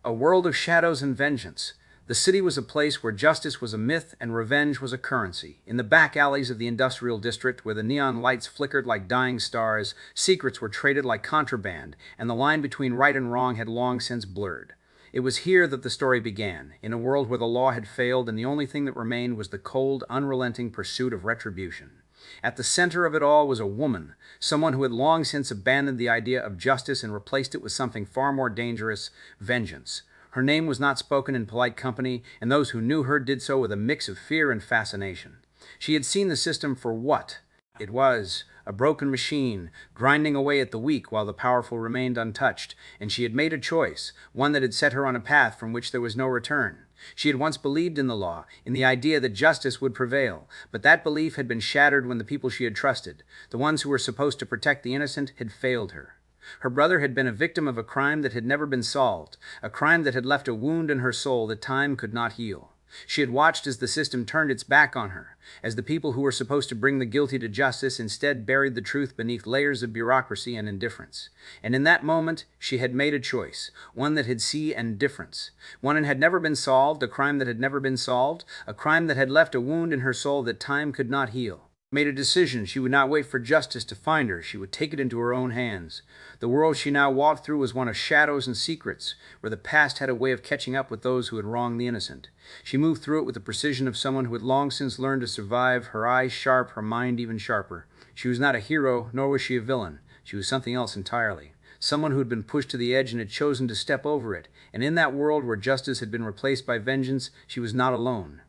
A world of shadows and vengeance. The city was a place where justice was a myth and revenge was a currency. In the back alleys of the industrial district, where the neon lights flickered like dying stars, secrets were traded like contraband, and the line between right and wrong had long since blurred. It was here that the story began, in a world where the law had failed and the only thing that remained was the cold, unrelenting pursuit of retribution. At the center of it all was a woman, someone who had long since abandoned the idea of justice and replaced it with something far more dangerous: vengeance. Her name was not spoken in polite company, and those who knew her did so with a mix of fear and fascination. She had seen the system for what it was: a broken machine, grinding away at the weak while the powerful remained untouched, and she had made a choice, one that had set her on a path from which there was no return. She had once believed in the law, in the idea that justice would prevail, but that belief had been shattered when the people she had trusted, the ones who were supposed to protect the innocent, had failed her. Her brother had been a victim of a crime that had never been solved, a crime that had left a wound in her soul that time could not heal. She had watched as the system turned its back on her, as the people who were supposed to bring the guilty to justice instead buried the truth beneath layers of bureaucracy and indifference. And in that moment, she had made a choice, one that had seen and difference, one that had never been solved, a crime that had never been solved, a crime that had left a wound in her soul that time could not heal. Made a decision. She would not wait for justice to find her. She would take it into her own hands. The world she now walked through was one of shadows and secrets, where the past had a way of catching up with those who had wronged the innocent. She moved through it with the precision of someone who had long since learned to survive, her eyes sharp, her mind even sharper. She was not a hero, nor was she a villain. She was something else entirely. Someone who had been pushed to the edge and had chosen to step over it. And in that world where justice had been replaced by vengeance, she was not alone.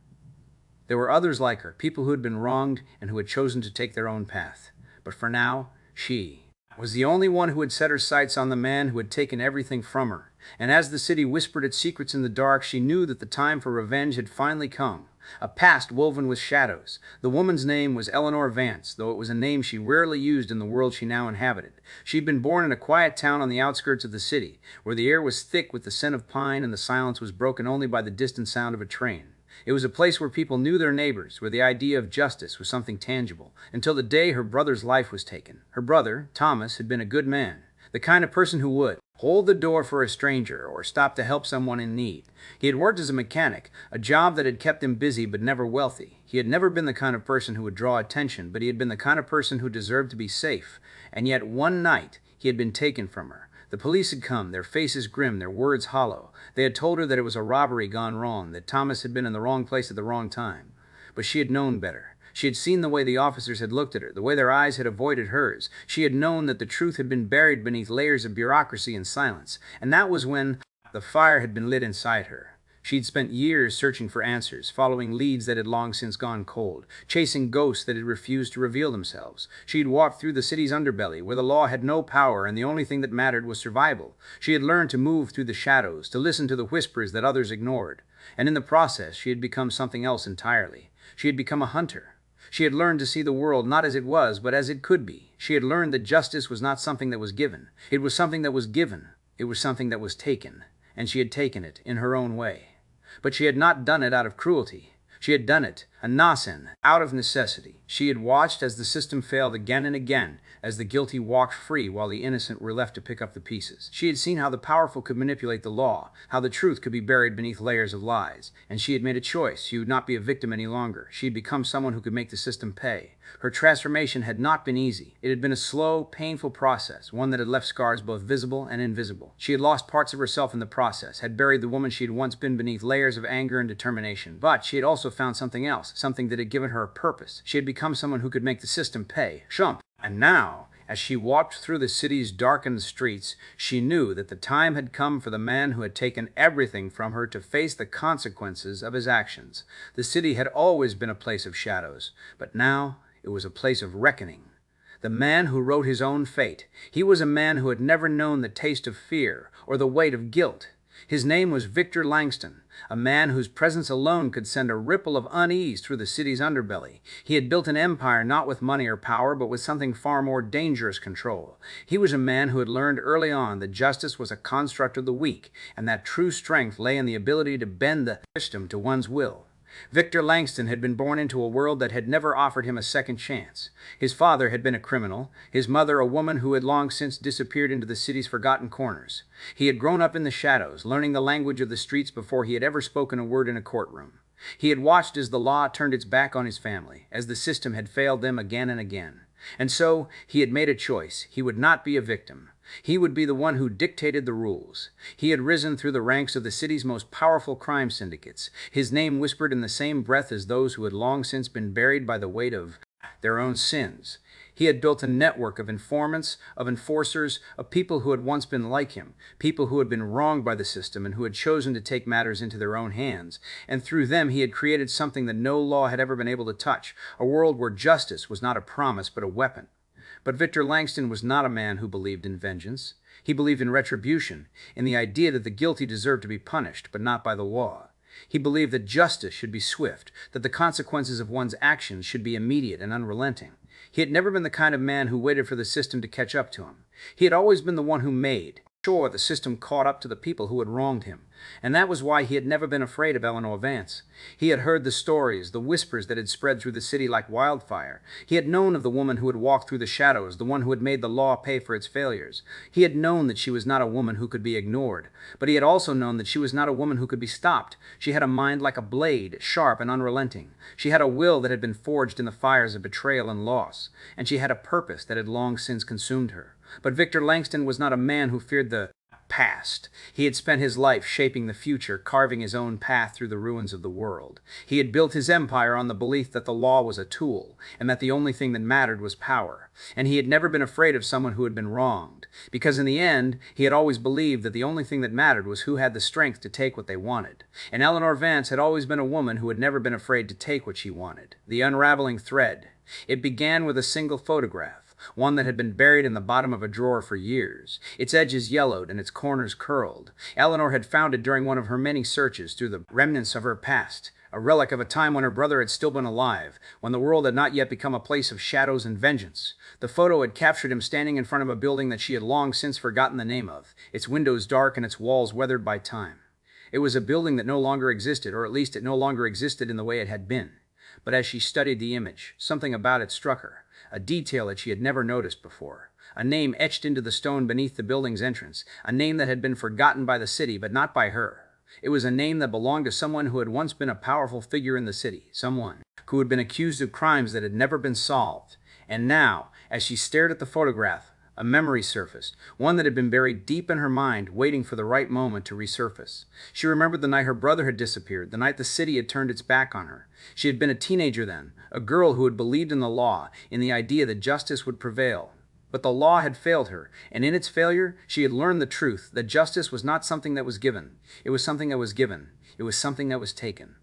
There were others like her, people who had been wronged and who had chosen to take their own path. But for now, she was the only one who had set her sights on the man who had taken everything from her. And as the city whispered its secrets in the dark, she knew that the time for revenge had finally come. A past woven with shadows. The woman's name was Eleanor Vance, though it was a name she rarely used in the world she now inhabited. She'd been born in a quiet town on the outskirts of the city, where the air was thick with the scent of pine and the silence was broken only by the distant sound of a train. It was a place where people knew their neighbors, where the idea of justice was something tangible, until the day her brother's life was taken. Her brother, Thomas, had been a good man, the kind of person who would hold the door for a stranger or stop to help someone in need. He had worked as a mechanic, a job that had kept him busy but never wealthy. He had never been the kind of person who would draw attention, but he had been the kind of person who deserved to be safe. And yet one night he had been taken from her. The police had come, their faces grim, their words hollow. They had told her that it was a robbery gone wrong, that Thomas had been in the wrong place at the wrong time. But she had known better. She had seen the way the officers had looked at her, the way their eyes had avoided hers. She had known that the truth had been buried beneath layers of bureaucracy and silence. And that was when the fire had been lit inside her. She'd spent years searching for answers, following leads that had long since gone cold, chasing ghosts that had refused to reveal themselves. She'd walked through the city's underbelly, where the law had no power and the only thing that mattered was survival. She had learned to move through the shadows, to listen to the whispers that others ignored. And in the process, she had become something else entirely. She had become a hunter. She had learned to see the world not as it was, but as it could be. She had learned that justice was not something that was given. It was something that was given. It was something that was taken. And she had taken it in her own way. But she had not done it out of cruelty. She had done it, a nasen, out of necessity. She had watched as the system failed again and again, as the guilty walked free while the innocent were left to pick up the pieces. She had seen how the powerful could manipulate the law, how the truth could be buried beneath layers of lies. And she had made a choice. She would not be a victim any longer. She had become someone who could make the system pay. Her transformation had not been easy. It had been a slow, painful process, one that had left scars both visible and invisible. She had lost parts of herself in the process, had buried the woman she had once been beneath layers of anger and determination. But she had also found something else, something that had given her a purpose. She had become someone who could make the system pay. Shump. And now, as she walked through the city's darkened streets, she knew that the time had come for the man who had taken everything from her to face the consequences of his actions. The city had always been a place of shadows, but now it was a place of reckoning. The man who wrote his own fate. He was a man who had never known the taste of fear or the weight of guilt. His name was Victor Langston, a man whose presence alone could send a ripple of unease through the city's underbelly. He had built an empire not with money or power, but with something far more dangerous: control. He was a man who had learned early on that justice was a construct of the weak, and that true strength lay in the ability to bend the system to one's will. Victor Langston had been born into a world that had never offered him a second chance. His father had been a criminal, his mother a woman who had long since disappeared into the city's forgotten corners. He had grown up in the shadows, learning the language of the streets before he had ever spoken a word in a courtroom. He had watched as the law turned its back on his family, as the system had failed them again and again. And so he had made a choice. He would not be a victim. He would be the one who dictated the rules. He had risen through the ranks of the city's most powerful crime syndicates, his name whispered in the same breath as those who had long since been buried by the weight of their own sins. He had built a network of informants, of enforcers, of people who had once been like him, people who had been wronged by the system and who had chosen to take matters into their own hands. And through them he had created something that no law had ever been able to touch, a world where justice was not a promise but a weapon. But Victor Langston was not a man who believed in vengeance. He believed in retribution, in the idea that the guilty deserved to be punished, but not by the law. He believed that justice should be swift, that the consequences of one's actions should be immediate and unrelenting. He had never been the kind of man who waited for the system to catch up to him. He had always been the one who made sure the system caught up to the people who had wronged him. And that was why he had never been afraid of Eleanor Vance. He had heard the stories, the whispers that had spread through the city like wildfire. He had known of the woman who had walked through the shadows, the one who had made the law pay for its failures. He had known that she was not a woman who could be ignored. But he had also known that she was not a woman who could be stopped. She had a mind like a blade, sharp and unrelenting. She had a will that had been forged in the fires of betrayal and loss. And she had a purpose that had long since consumed her. But Victor Langston was not a man who feared the past. He had spent his life shaping the future, carving his own path through the ruins of the world. He had built his empire on the belief that the law was a tool, and that the only thing that mattered was power. And he had never been afraid of someone who had been wronged, because in the end, he had always believed that the only thing that mattered was who had the strength to take what they wanted. And Eleanor Vance had always been a woman who had never been afraid to take what she wanted. The unraveling thread. It began with a single photograph. One that had been buried in the bottom of a drawer for years, its edges yellowed and its corners curled. Eleanor had found it during one of her many searches through the remnants of her past, a relic of a time when her brother had still been alive, when the world had not yet become a place of shadows and vengeance. The photo had captured him standing in front of a building that she had long since forgotten the name of, its windows dark and its walls weathered by time. It was a building that no longer existed, or at least it no longer existed in the way it had been. But as she studied the image, something about it struck her. A detail that she had never noticed before. A name etched into the stone beneath the building's entrance. A name that had been forgotten by the city, but not by her. It was a name that belonged to someone who had once been a powerful figure in the city. Someone who had been accused of crimes that had never been solved. And now, as she stared at the photograph, a memory surfaced, one that had been buried deep in her mind, waiting for the right moment to resurface. She remembered the night her brother had disappeared, the night the city had turned its back on her. She had been a teenager then, a girl who had believed in the law, in the idea that justice would prevail. But the law had failed her, and in its failure, she had learned the truth, that justice was not something that was given. It was something that was given. It was something that was taken.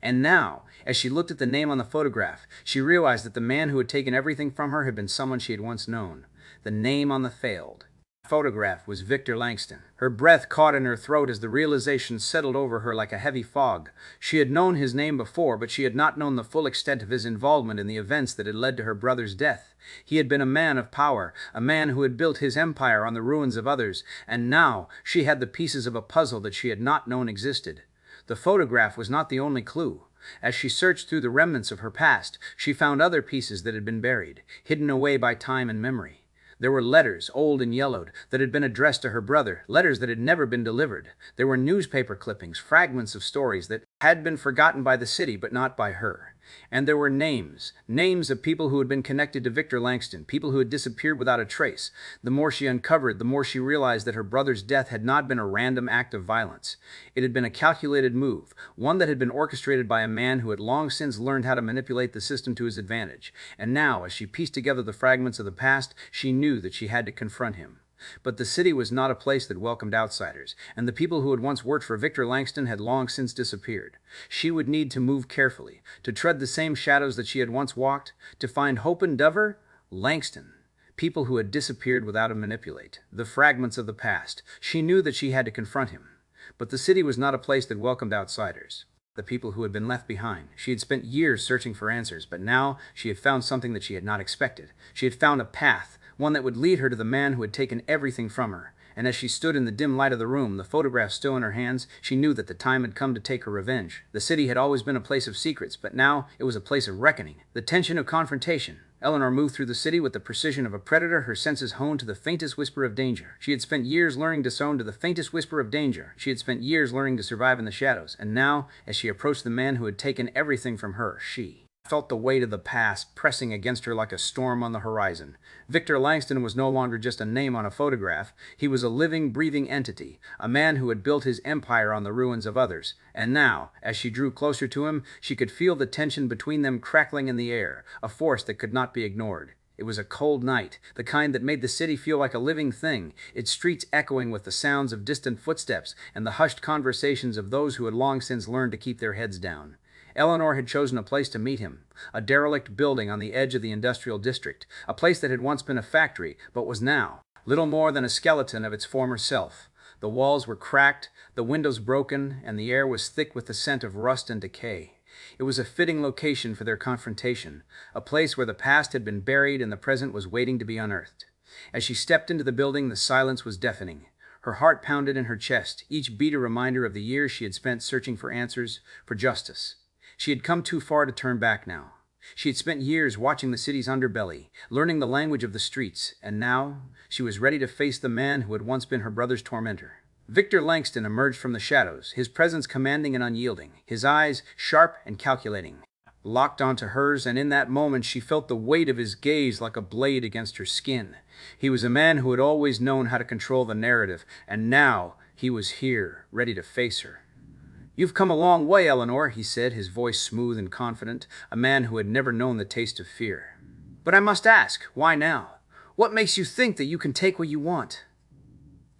And now, as she looked at the name on the photograph, she realized that the man who had taken everything from her had been someone she had once known. The name on the failed photograph was Victor Langston. Her breath caught in her throat as the realization settled over her like a heavy fog. She had known his name before, but she had not known the full extent of his involvement in the events that had led to her brother's death. He had been a man of power, a man who had built his empire on the ruins of others, and now she had the pieces of a puzzle that she had not known existed. The photograph was not the only clue. As she searched through the remnants of her past, she found other pieces that had been buried, hidden away by time and memory. There were letters, old and yellowed, that had been addressed to her brother, letters that had never been delivered. There were newspaper clippings, fragments of stories that had been forgotten by the city, but not by her. And there were names of people who had been connected to Victor Langston, people who had disappeared without a trace. The more she uncovered, the more she realized that her brother's death had not been a random act of violence. It had been a calculated move, one that had been orchestrated by a man who had long since learned how to manipulate the system to his advantage. And now, as she pieced together the fragments of the past, she knew that she had to confront him. But the city was not a place that welcomed outsiders, and the people who had once worked for Victor Langston had long since disappeared. She would need to move carefully, to tread the same shadows that she had once walked, to find Hope and Dover, Langston, people who had disappeared without a manipulate, the fragments of the past. She knew that she had to confront him. But the city was not a place that welcomed outsiders. The people who had been left behind. She had spent years searching for answers, but now she had found something that she had not expected. She had found a path, one that would lead her to the man who had taken everything from her. and as she stood in the dim light of the room, the photograph still in her hands, she knew that the time had come to take her revenge. The city had always been a place of secrets, but now it was a place of reckoning. The tension of confrontation. Eleanor moved through the city with the precision of a predator, her senses honed to the faintest whisper of danger. She had spent years learning to sound to the faintest whisper of danger. She had spent years learning to survive in the shadows, and now, as she approached the man who had taken everything from her, she felt the weight of the past pressing against her like a storm on the horizon. Victor Langston was no longer just a name on a photograph. He was a living, breathing entity, a man who had built his empire on the ruins of others. And now, as she drew closer to him, she could feel the tension between them crackling in the air, a force that could not be ignored. It was a cold night, the kind that made the city feel like a living thing, its streets echoing with the sounds of distant footsteps and the hushed conversations of those who had long since learned to keep their heads down. Eleanor had chosen a place to meet him, a derelict building on the edge of the industrial district, a place that had once been a factory, but was now little more than a skeleton of its former self. The walls were cracked, the windows broken, and the air was thick with the scent of rust and decay. It was a fitting location for their confrontation, a place where the past had been buried and the present was waiting to be unearthed. As she stepped into the building, the silence was deafening. Her heart pounded in her chest, each beat a reminder of the years she had spent searching for answers, for justice. She had come too far to turn back now. She had spent years watching the city's underbelly, learning the language of the streets, and now she was ready to face the man who had once been her brother's tormentor. Victor Langston emerged from the shadows, his presence commanding and unyielding, his eyes sharp and calculating, locked onto hers, and in that moment she felt the weight of his gaze like a blade against her skin. He was a man who had always known how to control the narrative, and now he was here, ready to face her. "You've come a long way, Eleanor," he said, his voice smooth and confident, a man who had never known the taste of fear. "But I must ask, why now? What makes you think that you can take what you want?"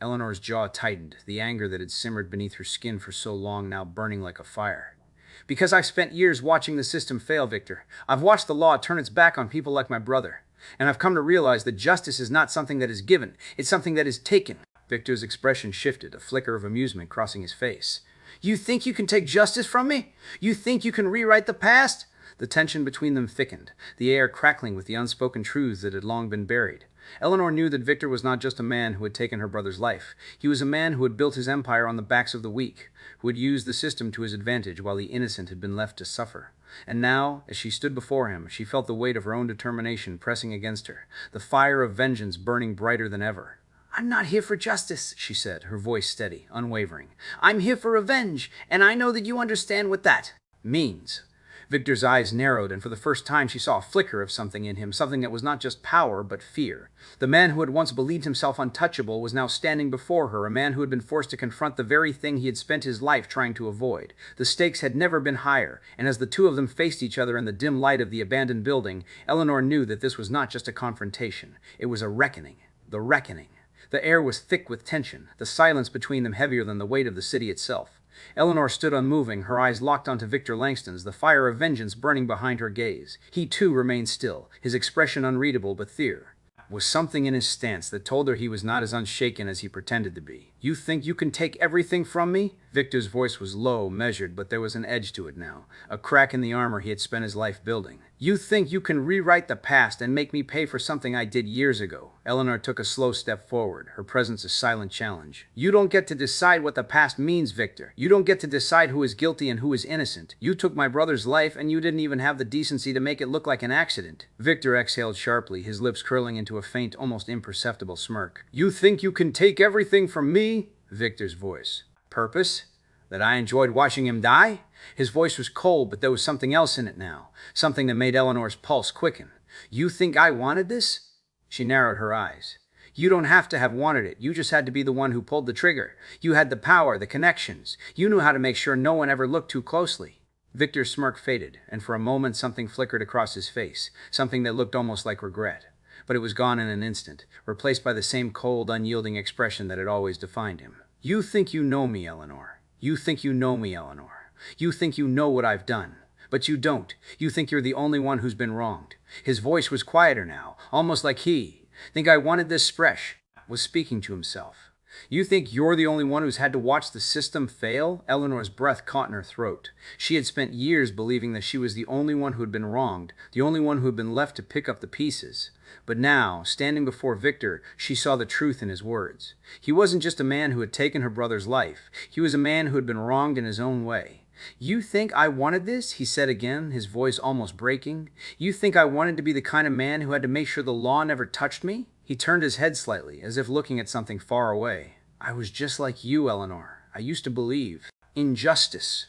Eleanor's jaw tightened, the anger that had simmered beneath her skin for so long now burning like a fire. "Because I've spent years watching the system fail, Victor. I've watched the law turn its back on people like my brother. And I've come to realize that justice is not something that is given, it's something that is taken." Victor's expression shifted, a flicker of amusement crossing his face. "You think you can take justice from me? You think you can rewrite the past?" The tension between them thickened, the air crackling with the unspoken truths that had long been buried. Eleanor knew that Victor was not just a man who had taken her brother's life. He was a man who had built his empire on the backs of the weak, who had used the system to his advantage while the innocent had been left to suffer. And now, as she stood before him, she felt the weight of her own determination pressing against her, the fire of vengeance burning brighter than ever. "I'm not here for justice," she said, her voice steady, unwavering. "I'm here for revenge, and I know that you understand what that means." Victor's eyes narrowed, and for the first time she saw a flicker of something in him, something that was not just power, but fear. The man who had once believed himself untouchable was now standing before her, a man who had been forced to confront the very thing he had spent his life trying to avoid. The stakes had never been higher, and as the two of them faced each other in the dim light of the abandoned building, Eleanor knew that this was not just a confrontation. It was a reckoning. The reckoning. The air was thick with tension, the silence between them heavier than the weight of the city itself. Eleanor stood unmoving, her eyes locked onto Victor Langston's, the fire of vengeance burning behind her gaze. He too remained still, his expression unreadable but there was something in his stance that told her he was not as unshaken as he pretended to be. "You think you can take everything from me?" Victor's voice was low, measured, but there was an edge to it now, a crack in the armor he had spent his life building. "You think you can rewrite the past and make me pay for something I did years ago?" Eleanor took a slow step forward, her presence a silent challenge. "You don't get to decide what the past means, Victor. You don't get to decide who is guilty and who is innocent. You took my brother's life, and you didn't even have the decency to make it look like an accident." Victor exhaled sharply, his lips curling into a faint, almost imperceptible smirk. "You think you can take everything from me?" Victor's voice. "Purpose? That I enjoyed watching him die?" His voice was cold, but there was something else in it now, something that made Eleanor's pulse quicken. "You think I wanted this?" She narrowed her eyes. "You don't have to have wanted it. You just had to be the one who pulled the trigger. You had the power, the connections. You knew how to make sure no one ever looked too closely." Victor's smirk faded, and for a moment something flickered across his face, something that looked almost like regret. But it was gone in an instant, replaced by the same cold, unyielding expression that had always defined him. "You think you know me, Eleanor. You think you know me, Eleanor. You think you know what I've done. But you don't. You think you're the only one who's been wronged." His voice was quieter now, almost like he, "Think I wanted this fresh," was speaking to himself. You think you're the only one who's had to watch the system fail? Eleanor's breath caught in her throat. She had spent years believing that she was the only one who had been wronged, the only one who had been left to pick up the pieces. But now, standing before Victor, she saw the truth in his words. He wasn't just a man who had taken her brother's life. He was a man who had been wronged in his own way. "You think I wanted this?" he said again, his voice almost breaking. "You think I wanted to be the kind of man who had to make sure the law never touched me?" He turned his head slightly, as if looking at something far away. "I was just like you, Eleanor. I used to believe in justice.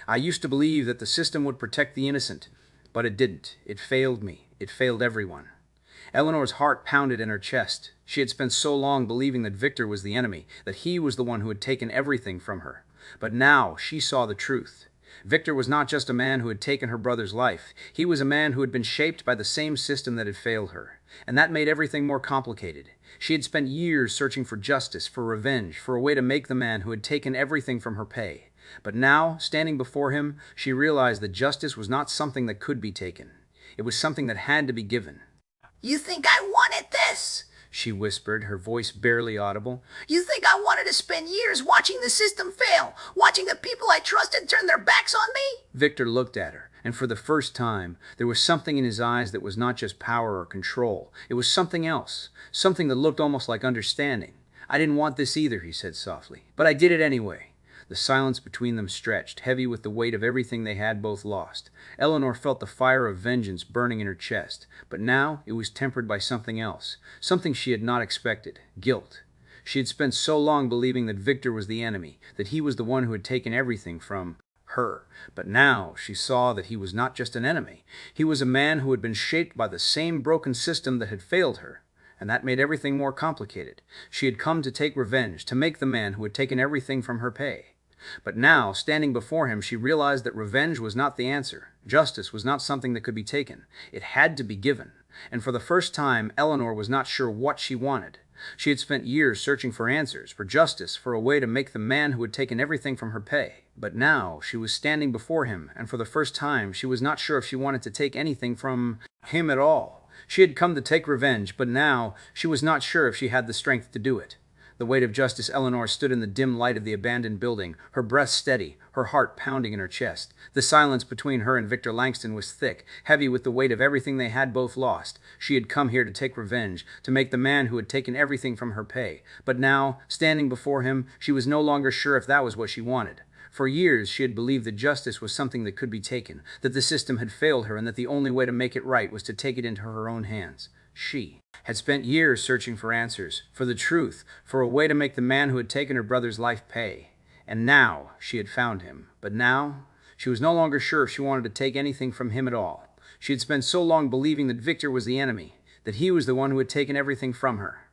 I used to believe that the system would protect the innocent. But it didn't. It failed me. It failed everyone." Eleanor's heart pounded in her chest. She had spent so long believing that Victor was the enemy, that he was the one who had taken everything from her. But now she saw the truth. Victor was not just a man who had taken her brother's life. He was a man who had been shaped by the same system that had failed her. And that made everything more complicated. She had spent years searching for justice, for revenge, for a way to make the man who had taken everything from her pay. But now, standing before him, she realized that justice was not something that could be taken. It was something that had to be given. "You think I wanted this?" she whispered, her voice barely audible. "You think I wanted to spend years watching the system fail, watching the people I trusted turn their backs on me?" Victor looked at her, and for the first time, there was something in his eyes that was not just power or control. It was something else, something that looked almost like understanding. "I didn't want this either," he said softly, "but I did it anyway." The silence between them stretched, heavy with the weight of everything they had both lost. Eleanor felt the fire of vengeance burning in her chest, but now it was tempered by something else, something she had not expected: guilt. She had spent so long believing that Victor was the enemy, that he was the one who had taken everything from her. But now she saw that he was not just an enemy. He was a man who had been shaped by the same broken system that had failed her. And that made everything more complicated. She had come to take revenge, to make the man who had taken everything from her pay. But now, standing before him, she realized that revenge was not the answer. Justice was not something that could be taken. It had to be given. And for the first time, Eleanor was not sure what she wanted. She had spent years searching for answers, for justice, for a way to make the man who had taken everything from her pay. But now she was standing before him, and for the first time, she was not sure if she wanted to take anything from him at all. She had come to take revenge, but now she was not sure if she had the strength to do it. The weight of justice. Eleanor stood in the dim light of the abandoned building, her breath steady, her heart pounding in her chest. The silence between her and Victor Langston was thick, heavy with the weight of everything they had both lost. She had come here to take revenge, to make the man who had taken everything from her pay. But now, standing before him, she was no longer sure if that was what she wanted. For years, she had believed that justice was something that could be taken, that the system had failed her, and that the only way to make it right was to take it into her own hands. She had spent years searching for answers, for the truth, for a way to make the man who had taken her brother's life pay. And now she had found him. But now she was no longer sure if she wanted to take anything from him at all. She had spent so long believing that Victor was the enemy, that he was the one who had taken everything from her.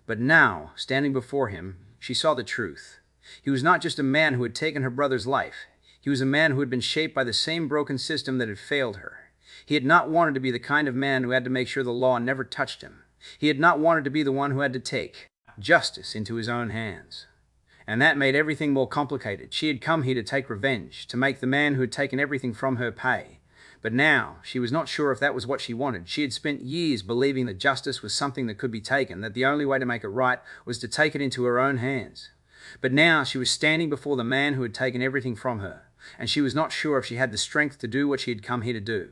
But now, standing before him, she saw the truth. He was not just a man who had taken her brother's life. He was a man who had been shaped by the same broken system that had failed her. He had not wanted to be the kind of man who had to make sure the law never touched him. He had not wanted to be the one who had to take justice into his own hands. And that made everything more complicated. She had come here to take revenge, to make the man who had taken everything from her pay. But now, she was not sure if that was what she wanted. She had spent years believing that justice was something that could be taken, that the only way to make it right was to take it into her own hands. But now she was standing before the man who had taken everything from her, and she was not sure if she had the strength to do what she had come here to do.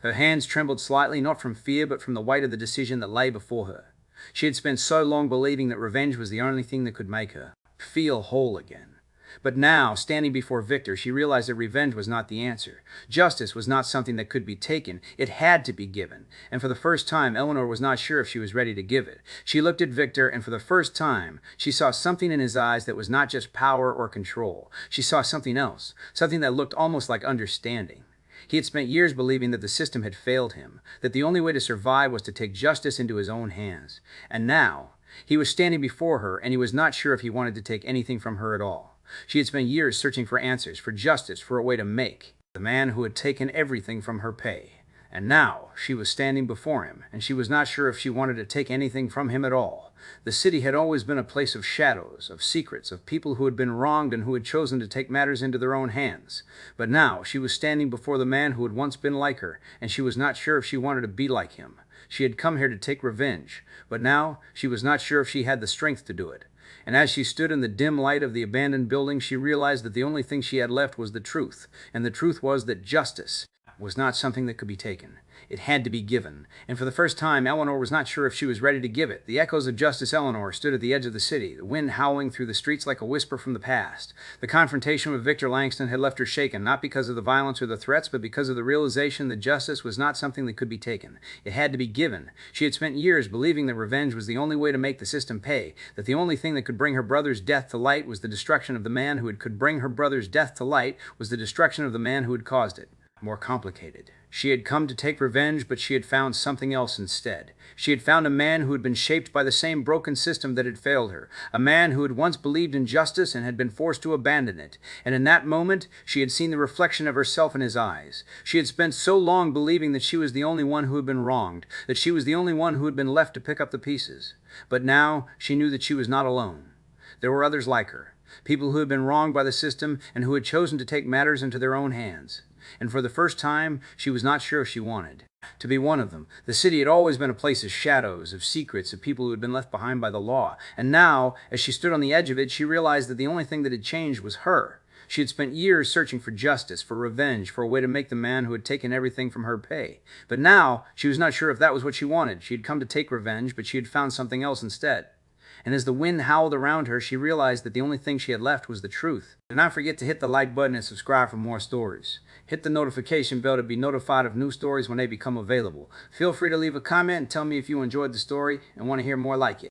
Her hands trembled slightly, not from fear, but from the weight of the decision that lay before her. She had spent so long believing that revenge was the only thing that could make her feel whole again. But now, standing before Victor, she realized that revenge was not the answer. Justice was not something that could be taken. It had to be given. And for the first time, Eleanor was not sure if she was ready to give it. She looked at Victor, and for the first time, she saw something in his eyes that was not just power or control. She saw something else, something that looked almost like understanding. He had spent years believing that the system had failed him, that the only way to survive was to take justice into his own hands. And now, he was standing before her, and he was not sure if he wanted to take anything from her at all. She had spent years searching for answers, for justice, for a way to make the man who had taken everything from her pay. And now she was standing before him, and she was not sure if she wanted to take anything from him at all. The city had always been a place of shadows, of secrets, of people who had been wronged and who had chosen to take matters into their own hands. But now she was standing before the man who had once been like her, and she was not sure if she wanted to be like him. She had come here to take revenge, but now she was not sure if she had the strength to do it. And as she stood in the dim light of the abandoned building, she realized that the only thing she had left was the truth. And the truth was that justice was not something that could be taken. It had to be given. And for the first time, Eleanor was not sure if she was ready to give it. The echoes of Justice Eleanor stood at the edge of the city, the wind howling through the streets like a whisper from the past. The confrontation with Victor Langston had left her shaken, not because of the violence or the threats, but because of the realization that justice was not something that could be taken. It had to be given. She had spent years believing that revenge was the only way to make the system pay, that the only thing that could bring her brother's death to light was the destruction of the man who could bring her brother's death to light was the destruction of the man who had caused it. More complicated. She had come to take revenge, but she had found something else instead. She had found a man who had been shaped by the same broken system that had failed her, a man who had once believed in justice and had been forced to abandon it. And in that moment, she had seen the reflection of herself in his eyes. She had spent so long believing that she was the only one who had been wronged, that she was the only one who had been left to pick up the pieces. But now, she knew that she was not alone. There were others like her, people who had been wronged by the system and who had chosen to take matters into their own hands. And for the first time, she was not sure if she wanted to be one of them. The city had always been a place of shadows, of secrets, of people who had been left behind by the law. And now, as she stood on the edge of it, she realized that the only thing that had changed was her. She had spent years searching for justice, for revenge, for a way to make the man who had taken everything from her pay. But now, she was not sure if that was what she wanted. She had come to take revenge, but she had found something else instead. And as the wind howled around her, she realized that the only thing she had left was the truth. Do not forget to hit the like button and subscribe for more stories. Hit the notification bell to be notified of new stories when they become available. Feel free to leave a comment and tell me if you enjoyed the story and want to hear more like it.